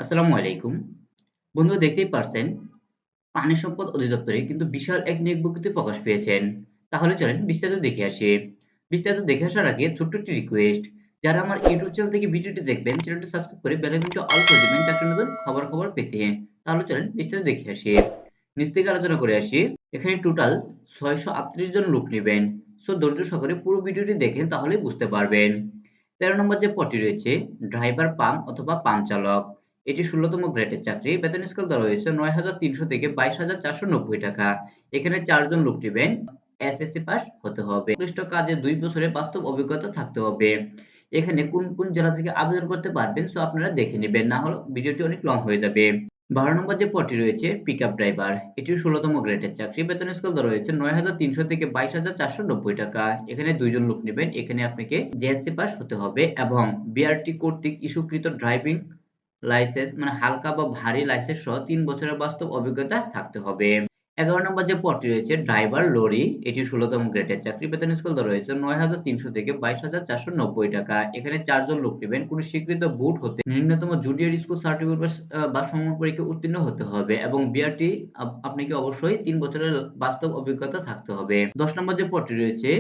আসসালামু আলাইকুম। বন্ধুরা দেখতেই পারছেন, পানি সম্পদ অধিদপ্তরে কিন্তু বিশাল এক নিয়োগ বিজ্ঞপ্তি প্রকাশ পেয়েছেন। তাহলে চলেন বিস্তারিত দেখে আসি। বিস্তারিত দেখে আসার আগে ছোট্ট একটি রিকোয়েস্ট, যারা আমার ইউটিউব চ্যানেল থেকে ভিডিওটি দেখবেন, চ্যানেলটি সাবস্ক্রাইব করে বেল আইকনটি অল করে দিবেন চাকরির নতুন খবর পেতে। তাহলে চলেন বিস্তারিত দেখে আসি। নিচ থেকে আলোচনা করে আসি। এখানে টোটাল ৬৩৮ জন লোক নিবেন। সো ধৈর্য সহকারে পুরো ভিডিওটি দেখেন তাহলেই বুঝতে পারবেন। ১৩ নম্বর যে পদটি রয়েছে, ড্রাইভার পাম্প অথবা পাম্প চালক। এটি ১৬তম গ্রেডের চাকরি। বেতন স্কেল দেওয়া রয়েছে ৯৩০০ থেকে ২২,৪৯০ টাকা। এখানে ৪ জন লোক নিবেন। এসএসসি পাস হতে হবে। সংশ্লিষ্ট কাজে ২ বছরের বাস্তব অভিজ্ঞতা থাকতে হবে। এখানে কোন জেলা থেকে আবেদন করতে পারবেন সো আপনারা দেখে নিবেন, না হলে ভিডিওটি অনেক লং হয়ে যাবে। ১২ নম্বর যে পদটি রয়েছে, পিকআপ ড্রাইভার। এটিও ১৬তম গ্রেডের চাকরি। বেতন স্কেল দেওয়া রয়েছে ৯৩০০ থেকে ২২,৪৯০ টাকা। এখানে ২ জন লোক নিবেন। এখানে আপনাকে জেএসসি পাস হতে হবে এবং বিআরটি কর্তৃক ইস্যুকৃত ড্রাইভিং লাইসেন্স মানে হালকা বা ভারী লাইসেন্স সহ ৩ বছরের বাস্তব অভিজ্ঞতা থাকতে হবে। ১১ নম্বর যে পদটি রয়েছে, ড্রাইভার লরি। এটি ১৬তম গ্রেডের চাকরি। বেতন স্কেল দেওয়া রয়েছে ৯৩০০ থেকে ২২,৪৯০ টাকা। এখানে ৪ জন লোক নিবেন। কোন স্বীকৃত বোর্ড হতে ন্যূনতম জুনিয়র স্কুল সার্টিফিকেট বা সমমান পরীক্ষায় উত্তীর্ণ হতে হবে এবং বিআরটি আপনাকে অবশ্যই ৩ বছরের বাস্তব অভিজ্ঞতা থাকতে হবে। ১০ নম্বর যে পদটি রয়েছে,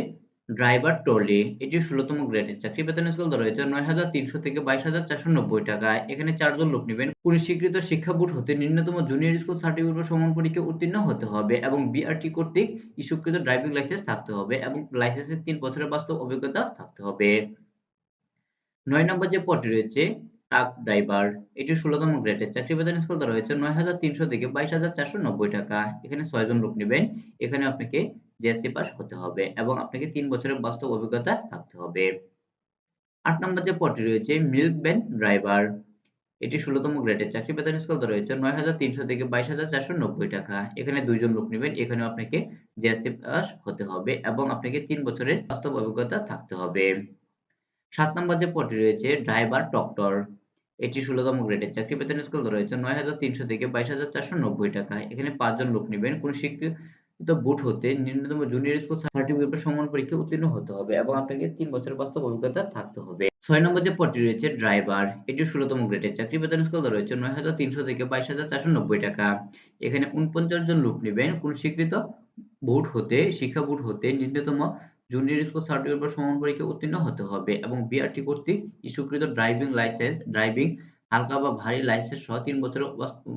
ড্রাইভার ট্রলি। এটি ১৬তম গ্রেডের চাকরি। বেতন স্কেল দেওয়া রয়েছে ৯৩০০ থেকে ২২,৪৯০ টাকা। এখানে ৪ জন লোক নিবেন। কোন স্বীকৃত শিক্ষা বোর্ড হতে ন্যূনতম জুনিয়র স্কুল সার্টিফিকেট বা সমমান পরীক্ষায় উত্তীর্ণ হতে হবে এবং বিআরটি কর্তৃক ইস্যুকৃত ড্রাইভিং লাইসেন্স থাকতে হবে এবং লাইসেন্সের ৩ বছরের বাস্তব অভিজ্ঞতা থাকতে হবে। ৯ নম্বর যে পদটি রয়েছে, ট্রাক ড্রাইভার। এটি ১৬তম গ্রেডের চাকরি। বেতন স্কেল দেওয়া রয়েছে ৯৩০০ থেকে ২২,৪৯০ টাকা। এখানে ৬ জন লোক নিবেন। এখানে আপনাকে জেএসসি পাস হতে হবে এবং আপনাকে ৩ বছরের বাস্তব অভিজ্ঞতা থাকতে হবে। ৮ নম্বর যে পদটি রয়েছে, মিল্ক ভ্যান ড্রাইভার। এটি ১৬তম গ্রেডের চাকরি। বেতন স্কেল দেওয়া রয়েছে ৯৩০০ থেকে ২২,৪৯০ টাকা। এখানে ২ জন লোক নিবেন। এখানেও আপনাকে জেএসসি পাস হতে হবে এবং আপনাকে ৩ বছরের বাস্তব অভিজ্ঞতা থাকতে হবে। ৭ নম্বর যে পদটি রয়েছে, ড্রাইভার ট্রক্টর। এটি ১৬তম গ্রেডের চাকরি। বেতন স্কেল দেওয়া রয়েছে ৯৩০০ থেকে ২২,৪৯০ টাকা। এখানে ৫ জন লোক নিবেন। কোন স্বীকৃত বোর্ড হতে ন্যূনতম জুনিয়র স্কুল সার্টিফিকেট বা সমমান পরীক্ষায় উত্তীর্ণ হতে হবে এবং আপনাকে ৩ বছরের বাস্তব অভিজ্ঞতা থাকতে হবে। ৬ নম্বর যে পদটি রয়েছে, ড্রাইভার। এটি ১৬তম গ্রেডের চাকরি। বেতন স্কেল দেওয়া রয়েছে ৯৩০০ থেকে ২২,৪৯০ টাকা। এখানে ৪৯ জন লোক নিবেন। কোন স্বীকৃত শিক্ষা বোর্ড হতে ন্যূনতম জুনিয়র স্কুল সার্টিফিকেট বা সমমান পরীক্ষায় উত্তীর্ণ হতে হবে এবং বিআরটি কর্তৃক ইস্যুকৃত ড্রাইভিং হালকা বা ভারী লাইসেন্স সহ ৩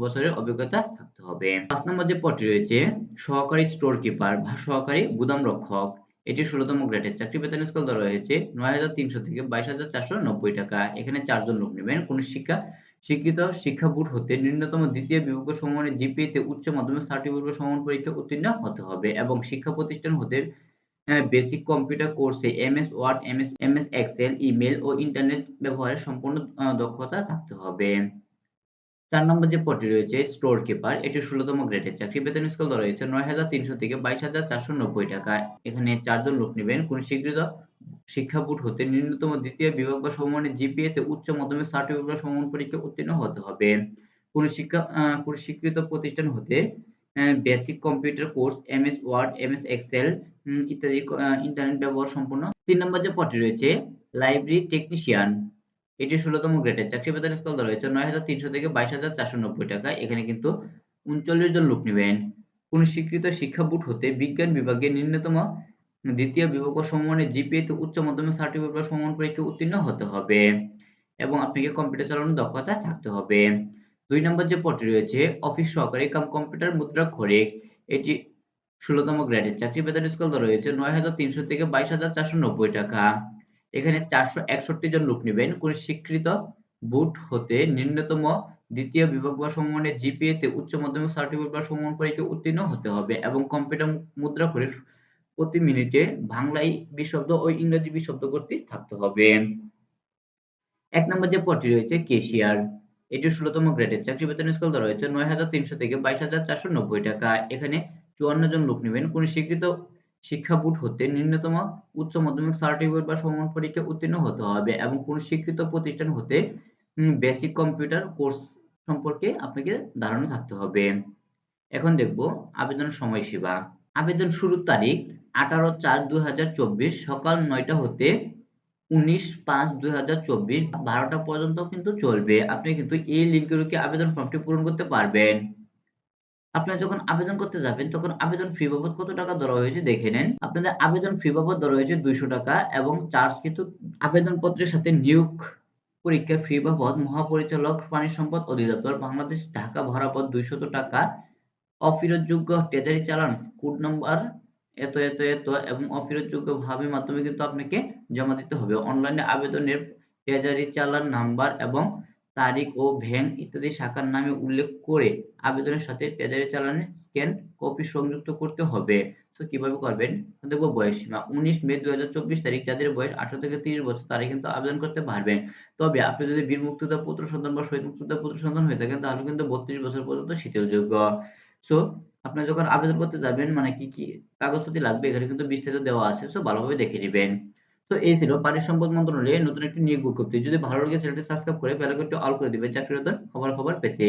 বছরের অভিজ্ঞতা থাকতে হবে। ৫ নম্বর যে পদটি রয়েছে, সহকারী স্টোর কিপার বা সহকারী গুদাম রক্ষক। এটি ১৬তম গ্রেডের চাকরি। বেতন স্কেল দেওয়া রয়েছে ৯৩০০ থেকে ২২,৪৯০ টাকা। এখানে ৪ জন লোক নিবেন। কোন স্বীকৃত শিক্ষা বোর্ড হতে ন্যূনতম দ্বিতীয় বিভাগ সমমানের জিপিএ তে উচ্চ মাধ্যমিক সার্টিফিকেট বা সমমান পরীক্ষায় উত্তীর্ণ হতে হবে এবং শিক্ষা প্রতিষ্ঠান হতে বেসিক কম্পিউটার কোর্সে MS word, MS Excel, email ও ইন্টারনেট ব্যবহারে সম্পূর্ণ দক্ষতা থাকতে হবে। ৪ নম্বর যে পদটি রয়েছে, স্টোর কিপার। এটি ১৬তম গ্রেডের চাকরি। বেতন স্কেল দেওয়া রয়েছে ৯৩০০ থেকে ২২,৪৯০ টাকা। এখানে ৪ জন লোক নিবেন। কোন স্বীকৃত শিক্ষা বোর্ড হতে ন্যূনতম দ্বিতীয় বিভাগ বা সমমানের জিপিএ তে উচ্চ মাধ্যমিক সার্টিফিকেট বা সমমান পরীক্ষায় উত্তীর্ণ হতে হবে। কোন স্বীকৃত প্রতিষ্ঠান হতে basic computer course, MS word, MS excel ইত্যাদি ইন্টারনেট ব্যবহার সম্পূর্ণ। ৩ নম্বর যে পদটি রয়েছে, লাইব্রেরি টেকনিশিয়ান। এটি ১৬তম গ্রেডের চাকরি। বেতন স্কেল দেওয়া রয়েছে ৯৩০০ থেকে ২২,৪৯০ টাকা। এখানে কিন্তু ৩৯ জন লোক নিবেন। কোন স্বীকৃত শিক্ষা বোর্ড হতে বিজ্ঞান বিভাগে ন্যূনতম দ্বিতীয় বিভাগ বা সমমানের জিপিএ তে উচ্চ মাধ্যমিক সার্টিফিকেট বা সমমান পরীক্ষায় উত্তীর্ণ হতে হবে এবং আপনাকে কম্পিউটার চালানোর দক্ষতা থাকতে হবে। ২ নম্বর যে পদটি রয়েছে, অফিস সহকারী কাম কম্পিউটার মুদ্রাক্ষরিক। এটি ১৬তম গ্রেডের চাকরি। বেতন স্কেল দেওয়া রয়েছে ৯৩০০ থেকে ২২,৪৯০ টাকা। এখানে ৪৬১ জন লোক নিবেন। কোন স্বীকৃত বোর্ড হতে ন্যূনতম দ্বিতীয় বিভাগ বা সমমানের জিপিএ তে উচ্চ মাধ্যমিক সার্টিফিকেট বা সমমান পরীক্ষায় উত্তীর্ণ হতে হবে এবং কম্পিউটার মুদ্রাক্ষরিক প্রতি মিনিটে বাংলায় ২০ শব্দ ও ইংরেজি ২০ শব্দ কর্তৃক থাকতে হবে। ১ নম্বর যে পদটি রয়েছে, ক্যাশিয়ার। এটি ১৬তম গ্রেডের চাকরি। বেতন স্কেল দেওয়া রয়েছে ৯৩০০ থেকে ২২,৪৯০ টাকা। এখানে ৫৪ জন লোক নিবেন। কোন স্বীকৃত শিক্ষা বোর্ড হতে ন্যূনতম উচ্চ মাধ্যমিক সার্টিফিকেট বা সমমান পরীক্ষায় উত্তীর্ণ হতে হবে এবং কোন স্বীকৃত প্রতিষ্ঠান হতে বেসিক কম্পিউটার কোর্স সম্পর্কে আপনাকে ধারণা থাকতে হবে। এখন দেখব আবেদনের সময়সীমা। আবেদন শুরুর তারিখ ১৮/৪/২০২৪ সকাল ৯টা হতে 19/5/2024 12টা পর্যন্ত কিন্তু চলবে। আপনি কিন্তু এই লিংকে ঢুকে আবেদন ফর্মটি পূরণ করতে পারবেন। আপনারা যখন আবেদন করতে যাবেন তখন আবেদন ফি বাবদ কত টাকা ধরা হয়েছে দেখে নেন। আপনাদের আবেদন ফি বাবদ ধরা হয়েছে ৳200 এবং চার্জ কিন্তু আবেদনপত্রের সাথে নিয়োগ পরীক্ষার ফি বাবদ মহাপরিচালক প্রাণী সম্পদ অধিদপ্তর বাংলাদেশ ঢাকা বরাবর ৳200 অফেরতযোগ্য ট্রেজারি চালান কোড নাম্বার এত এবং অফেরতযোগ্য ভাবে মাধ্যমে কিন্তু আপনাকে জমা দিতে হবে। অনলাইনে আবেদনের ট্রেজারি চালান নাম্বার এবং তারিখ ও ব্যাংক ইত্যাদি শাখার নামে উল্লেখ করে আবেদনের সাথে ট্রেজারি চালানের স্ক্যান কপি সংযুক্ত করতে হবে। তো কিভাবে করবেন? দেখব বয়সসীমা 19 মে 2024 তারিখ যাদের বয়স 18 থেকে 30 বছর তারা কিন্তু আবেদন করতে পারবেন। তবে আপনি যদি বীর মুক্তিযোদ্ধা পুত্র সন্তান বা শহীদ মুক্তিযোদ্ধা পুত্র সন্তান হয়ে থাকেন তাহলে কিন্তু 32 বছর পর্যন্ত শিথিলযোগ্য। সো আপনারা যখন আবেদন করতে যাবেন মানে কি কাগজপত্র লাগবে এখানে কিন্তু বিস্তারিত দেওয়া আছে। সো ভালোভাবে দেখে নিবেন। তো এই ছিল পানি সম্পদ মন্ত্রণালয়ের নতুন একটি নিয়োগ বিজ্ঞপ্তি। যদি ভালো লাগে চ্যানেলটি সাবস্ক্রাইব করে বেল আইকনটি অল করে দিবেন চাকরির নতুন খবর পেতে।